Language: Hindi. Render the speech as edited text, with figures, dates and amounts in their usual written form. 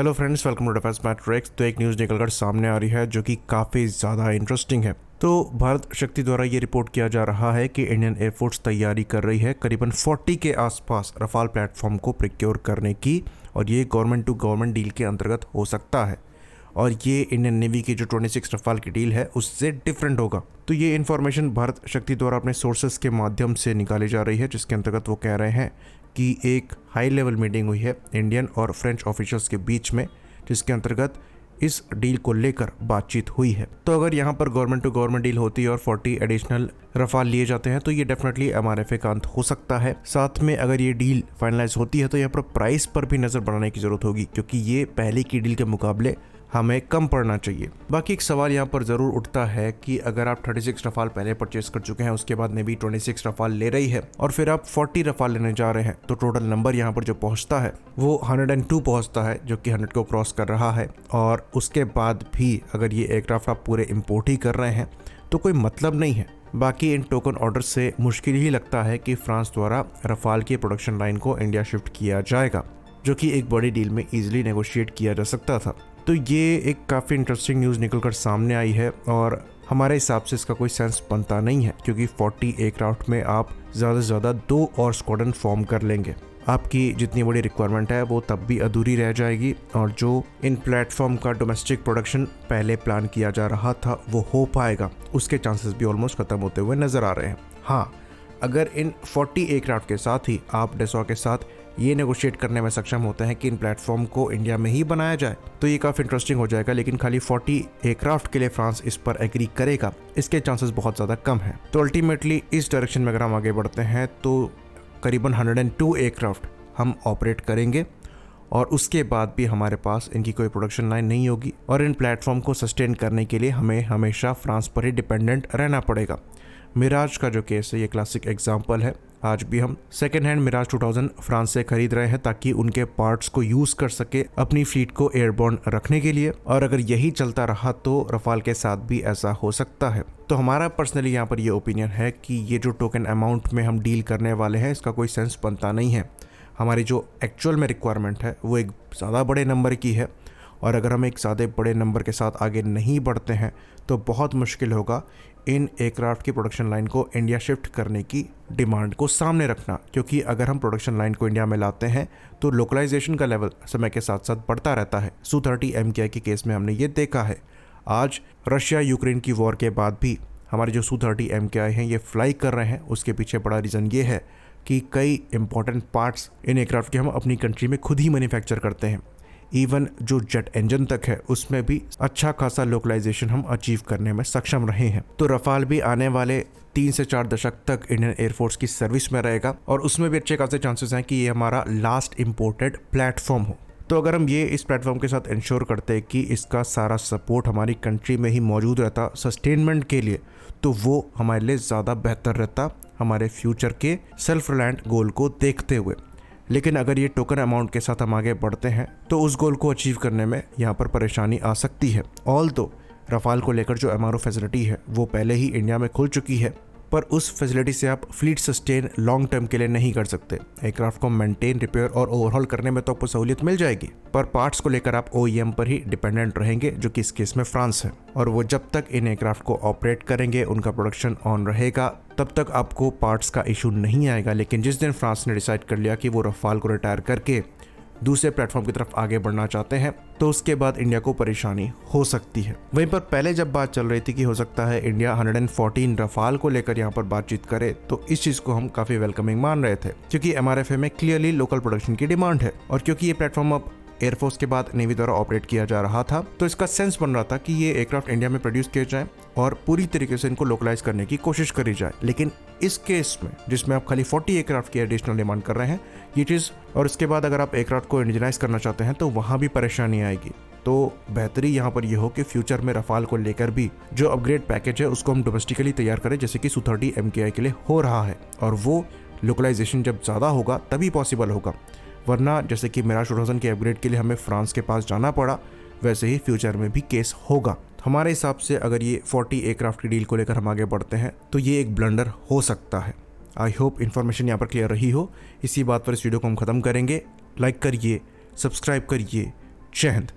Hello friends, welcome to Defence Matrix. तो एक न्यूज़ निकलकर सामने आ रही है जो कि काफ़ी ज़्यादा इंटरेस्टिंग है। तो भारत शक्ति द्वारा ये रिपोर्ट किया जा रहा है कि इंडियन एयरफोर्स तैयारी कर रही है करीबन 40 के आसपास रफाल प्लेटफॉर्म को प्रिक्योर करने की, और ये गवर्नमेंट टू गवर्नमेंट डील के अंतर्गत हो सकता है। और ये इंडियन नेवी की जो 26 रफाल की डील है उससे डिफरेंट होगा। तो ये इन्फॉर्मेशन भारत शक्ति द्वारा अपने सोर्सेस के माध्यम से निकाली जा रही है, जिसके अंतर्गत वो कह रहे हैं कि एक हाई लेवल मीटिंग हुई है इंडियन और फ्रेंच ऑफिशियल्स के बीच में, जिसके अंतर्गत इस डील को लेकर बातचीत हुई है। तो अगर यहाँ पर गवर्नमेंट टू गवर्नमेंट डील होती है और 40 एडिशनल रफाल लिए जाते हैं तो ये डेफिनेटली एमआरएफए का अंत हो सकता है। साथ में अगर ये डील फाइनलाइज होती है तो यहाँ पर प्राइस पर भी नजर बढ़ाने की जरूरत होगी, क्योंकि ये पहले की डील के मुकाबले हमें कम पड़ना चाहिए। बाकी एक सवाल यहाँ पर जरूर उठता है कि अगर आप 36 रफाल पहले परचेस कर चुके हैं, उसके बाद नेवी 26 रफाल ले रही है और फिर आप 40 रफाल लेने जा रहे हैं, तो टोटल नंबर यहाँ पर जो पहुँचता है वो 102 पहुँचता है, जो कि 100 को क्रॉस कर रहा है। और उसके बाद भी अगर ये एयरक्राफ्ट आप पूरे इम्पोर्ट ही कर रहे हैं तो कोई मतलब नहीं है। बाकी इन टोकन ऑर्डर से मुश्किल ही लगता है कि फ्रांस द्वारा रफाल की प्रोडक्शन लाइन को इंडिया शिफ्ट किया जाएगा, जो कि एक बड़ी डील में इजीली नेगोशिएट किया जा सकता था। तो ये एक काफ़ी इंटरेस्टिंग न्यूज़ निकलकर सामने आई है और हमारे हिसाब से इसका कोई सेंस बनता नहीं है, क्योंकि 40 एयरक्राफ्ट में आप ज़्यादा से ज़्यादा 2 और स्क्वाड्रन फॉर्म कर लेंगे। आपकी जितनी बड़ी रिक्वायरमेंट है वो तब भी अधूरी रह जाएगी, और जो इन प्लेटफॉर्म का डोमेस्टिक प्रोडक्शन पहले प्लान किया जा रहा था वो हो पाएगा, उसके चांसेस भी ऑलमोस्ट ख़त्म होते हुए नज़र आ रहे हैं। हाँ, अगर इन 40 एयरक्राफ्ट के साथ ही आप डेसॉ के साथ ये नेगोशिएट करने में सक्षम होते हैं कि इन प्लेटफॉर्म को इंडिया में ही बनाया जाए तो ये काफ़ी इंटरेस्टिंग हो जाएगा। लेकिन खाली 40 एयरक्राफ्ट के लिए फ्रांस इस पर एग्री करेगा, इसके चांसेस बहुत ज़्यादा कम हैं। तो अल्टीमेटली इस डायरेक्शन में अगर हम आगे बढ़ते हैं तो करीबन 102 एयरक्राफ्ट हम ऑपरेट करेंगे, और उसके बाद भी हमारे पास इनकी कोई प्रोडक्शन लाइन नहीं होगी, और इन प्लेटफॉर्म को सस्टेन करने के लिए हमें हमेशा फ्रांस पर ही डिपेंडेंट रहना पड़ेगा। मिराज का जो केस है ये क्लासिक एग्जाम्पल है। आज भी हम सेकेंड हैंड मिराज 2000 फ्रांस से खरीद रहे हैं ताकि उनके पार्ट्स को यूज कर सके अपनी फ्लीट को एयरबोर्न रखने के लिए, और अगर यही चलता रहा तो रफाल के साथ भी ऐसा हो सकता है। तो हमारा पर्सनली यहाँ पर ये ओपिनियन है कि ये जो टोकन अमाउंट में हम डील करने वाले हैं इसका कोई सेंस बनता नहीं है। हमारी जो एक्चुअल में रिक्वायरमेंट है वो एक ज़्यादा बड़े नंबर की है, और अगर हम एक ज़्यादा बड़े नंबर के साथ आगे नहीं बढ़ते हैं तो बहुत मुश्किल होगा इन एयरक्राफ्ट की प्रोडक्शन लाइन को इंडिया शिफ्ट करने की डिमांड को सामने रखना। क्योंकि अगर हम प्रोडक्शन लाइन को इंडिया में लाते हैं तो लोकलाइजेशन का लेवल समय के साथ साथ बढ़ता रहता है। Su-30 MKI के केस में हमने ये देखा है। आज रशिया यूक्रेन की वॉर के बाद भी हमारे जो Su-30 MKI हैं ये फ्लाई कर रहे हैं। उसके पीछे बड़ा रीज़न ये है कि कई इंपॉर्टेंट पार्ट्स इन एयरक्राफ्ट के हम अपनी कंट्री में खुद ही मैन्युफैक्चर करते हैं। इवन जो जेट इंजन तक है उसमें भी अच्छा खासा लोकलाइजेशन हम अचीव करने में सक्षम रहे हैं। तो रफाल भी आने वाले 3 से 4 दशक तक इंडियन एयरफोर्स की सर्विस में रहेगा, और उसमें भी अच्छे खासे चांसेस हैं कि ये हमारा लास्ट इम्पोर्टेड प्लेटफॉर्म हो। तो अगर हम ये इस प्लेटफॉर्म के साथ इंश्योर करते हैं कि इसका सारा सपोर्ट हमारी कंट्री में ही मौजूद रहता सस्टेनमेंट के लिए, तो वो हमारे लिए ज़्यादा बेहतर रहता हमारे फ्यूचर के सेल्फ रिलायंट गोल को देखते हुए। लेकिन अगर ये टोकन अमाउंट के साथ हम आगे बढ़ते हैं तो उस गोल को अचीव करने में यहाँ पर परेशानी आ सकती है। ऑल्दो रफाल को लेकर जो MRO फैसिलिटी है वो पहले ही इंडिया में खुल चुकी है, पर उस फैसिलिटी से आप फ्लीट सस्टेन लॉन्ग टर्म के लिए नहीं कर सकते। एयरक्राफ्ट को मेंटेन, रिपेयर और ओवरहॉल करने में तो आपको सहूलियत मिल जाएगी, पर पार्ट्स को लेकर आप OEM पर ही डिपेंडेंट रहेंगे, जो कि इस केस में फ्रांस है। और वो जब तक इन एयरक्राफ्ट को ऑपरेट करेंगे, उनका प्रोडक्शन ऑन रहेगा, तब तक आपको पार्ट्स का इशू नहीं आएगा। लेकिन जिस दिन फ्रांस ने डिसाइड कर लिया कि वो रफाल को रिटायर करके दूसरे प्लेटफॉर्म की तरफ आगे बढ़ना चाहते हैं, तो उसके बाद इंडिया को परेशानी हो सकती है। वहीं पर पहले जब बात चल रही थी कि हो सकता है इंडिया 114 रफाल को लेकर यहाँ पर बातचीत करे, तो इस चीज को हम काफी वेलकमिंग मान रहे थे, क्योंकि MRFA में क्लियरली लोकल प्रोडक्शन की डिमांड है। और क्योंकि ये प्लेटफॉर्म अब एयरफोर्स के बाद नेवी द्वारा ऑपरेट किया जा रहा था, तो इसका सेंस बन रहा था कि ये एयरक्राफ्ट इंडिया में प्रोड्यूस किए जाए और पूरी तरीके से इनको लोकलाइज करने की कोशिश करी जाए। लेकिन इस केस में जिसमें आप खाली 40 एयरक्राफ्ट की एडिशनल डिमांड कर रहे हैं ये चीज़, और इसके बाद अगर आप एयरक्राफ्ट को इंडियनाइज करना चाहते हैं तो वहाँ भी परेशानी आएगी। तो बेहतरी यहाँ पर यह हो कि फ्यूचर में रफाल को लेकर भी जो अपग्रेड पैकेज है उसको हम डोमेस्टिकली तैयार करें, जैसे कि Su-30 MKI के लिए हो रहा है, और वो लोकलाइजेशन जब ज़्यादा होगा तभी पॉसिबल होगा। वरना जैसे कि मिराज 2000 के अपग्रेड के लिए हमें फ्रांस के पास जाना पड़ा, वैसे ही फ्यूचर में भी केस होगा। हमारे हिसाब से अगर ये 40 एयरक्राफ्ट की डील को लेकर हम आगे बढ़ते हैं तो ये एक ब्लंडर हो सकता है। आई होप इन्फॉर्मेशन यहाँ पर क्लियर रही हो। इसी बात पर इस वीडियो को हम खत्म करेंगे। लाइक करिए, सब्सक्राइब करिए, जय हिंद।